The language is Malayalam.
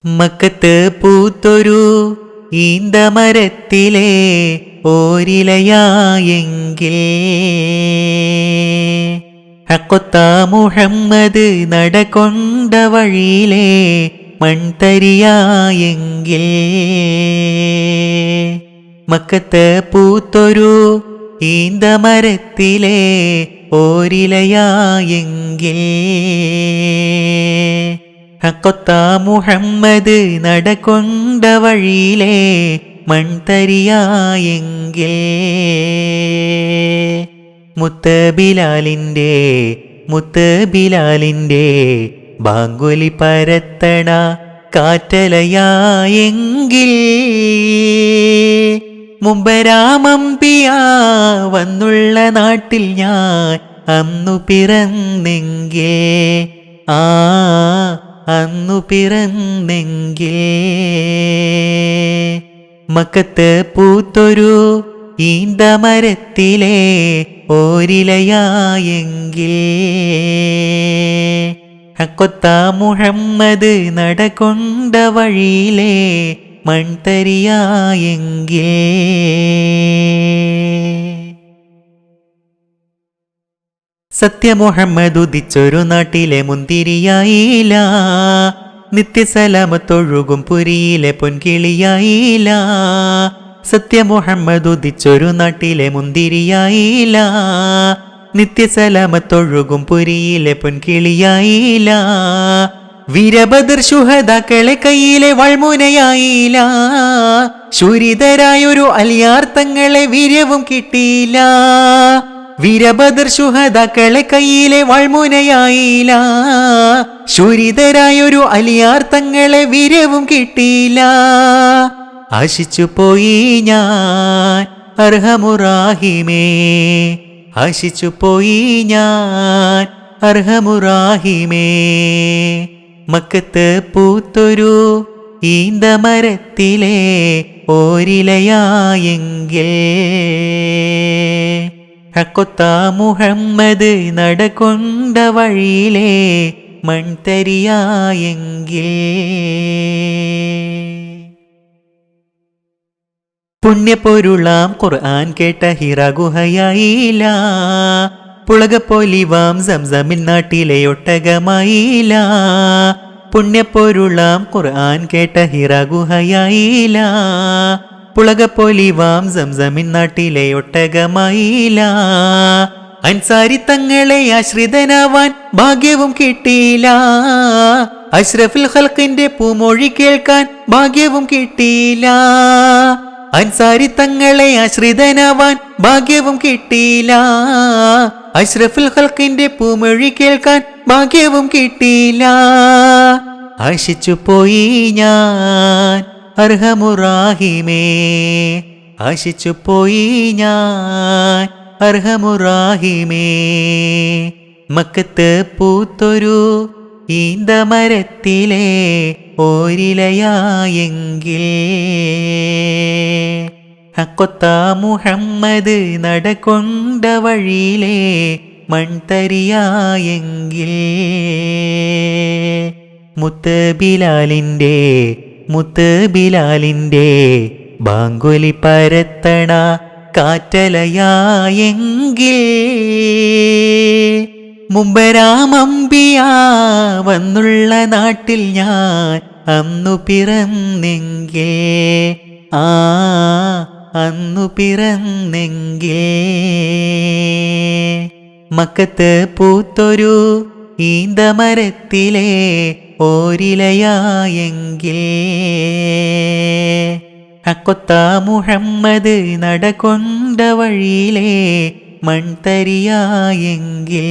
മക്കത്ത് പൂത്തൊരു ഈന്തമരത്തിലെ ഓരിലയായെങ്കിൽ ഹക്കൊത്ത മുഹമ്മദ് നടകൊണ്ട വഴിയിലെ മൺതരിയായെങ്കിൽ മക്കത്ത് പൂത്തൊരു ഈന്തമരത്തിലെ ഓരിലയായെങ്കിൽ ഹക്കൊത്ത മുഹമ്മദ് നടകൊണ്ട വഴിയിലെ മൺതരിയായെങ്കിൽ മുത്ത് ബിലാലിൻ്റെ ബാങ്കുലി പരത്തണ കാറ്റലയായെങ്കിൽ മുമ്പരാമമ്പിയ വന്നുള്ള നാട്ടിൽ ഞാൻ അന്നു പിറന്നെങ്കിൽ അന്നു പിറന്നെങ്കിൽ മക്കത്ത് പൂത്തൊരു ഈന്തമരത്തിലെ ഓരിലയായെങ്കിൽ ഹക്കൊത്ത മുഹമ്മദ് നടകൊണ്ട വഴിയിലെ മൺതരിയായെങ്കിൽ സത്യമുഹമ്മദ് ഉദിച്ചൊരു നാട്ടിലെ മുന്തിരിയായില്ല, നിത്യസലാമത്തൊഴുകും പുരിയിലെ പൊൻകിളിയായില്ല. സത്യമുഹമ്മദ് ഉദിച്ചൊരു നാട്ടിലെ മുന്തിരിയായില്ല, നിത്യസലാമത്തൊഴുകും പുരിയിലെ പൊൻകിളിയായില്ല. വീരബദർ ശുഹദാക്കളെ കയ്യിലെ വൾമുനയായില്ല, ശൂരിതരായൊരു അലിയാർ തങ്ങളെ വീര്യവും കിട്ടിയില്ല. വീരബദർ ശുഹദാക്കളെ കയ്യിലെ വൾമുനയായില്ല, ശൂരിതരായൊരു അലിയാർ തങ്ങളെ വീര്യവും കിട്ടിയില്ല. ആശിച്ചു പോയി ഞാൻ അർഹമുറാഹിമേ, ആശിച്ചു പോയി ഞാൻ അർഹമുറാഹിമേ. മക്കത്ത് പൂത്തൊരു ഈന്തമരത്തിലെ ഓരിലയായെങ്കിൽ ഹക്കൊത്ത മുഹമ്മദ് നടകൊണ്ട വഴിയിലെ മൺതരിയായെങ്കിൽ പുണ്യപ്പൊരുളാം ഖുർആൻ കേട്ട ഹിറ ഗുഹയായില്ല, പുളകപ്പൊലിവാം സംസമിൻ നാട്ടിലെ ഒട്ടകമായില്ല. പുണ്യപ്പൊരുളാം ഖുർആൻ കേട്ട ഹിറ ഗുഹയായില്ല, പുളകപ്പൊലിവാം സംസമിൻ നാട്ടിലെ ഒട്ടകമായില്ല. അൻസാരി തങ്ങളെ ആശ്രിതനാവാൻ ഭാഗ്യവും കിട്ടിയില്ല, അഷ്റഫുൽ ഖൽഖിന്റെ പൂമൊഴി കേൾക്കാൻ ഭാഗ്യവും കിട്ടിയില്ല. അൻസാരി തങ്ങളെ ആശ്രിതനാവാൻ ഭാഗ്യവും കിട്ടിയില്ല, അഷ്റഫുൽ ഖൽഖിന്റെ പൂമൊഴി കേൾക്കാൻ ഭാഗ്യവും കിട്ടിയില്ല. ആശിച്ചു പോയി ഞാൻ അർഹമുറാഹിമേ, ആശിച്ചു പോയി ഞാൻ അർഹമുറാഹിമേ. മക്കത്ത് പൂത്തൊരു ഈന്തമരത്തിലെ ഓരിലയായെങ്കിൽ ഹക്കൊത്ത മുഹമ്മദ് നടകൊണ്ട വഴിയിലെ മൺതരിയായെങ്കിൽ മുത്ത് ബിലാലിൻ്റെ ബാങ്കുലി പരത്തണ കാറ്റലയായെങ്കിൽ മുമ്പരാമമ്പിയ വന്നുള്ള നാട്ടിൽ ഞാൻ അന്നു പിറന്നെങ്കിൽ അന്നു പിറന്നെങ്കിൽ മക്കത്ത് പൂത്തൊരു ഈന്തമരത്തിലെ ഓരിലയായെങ്കിൽ ഹക്കൊത്ത മുഹമ്മദ് നടകൊണ്ട വഴിയിലെ മൺതരിയായെങ്കിൽ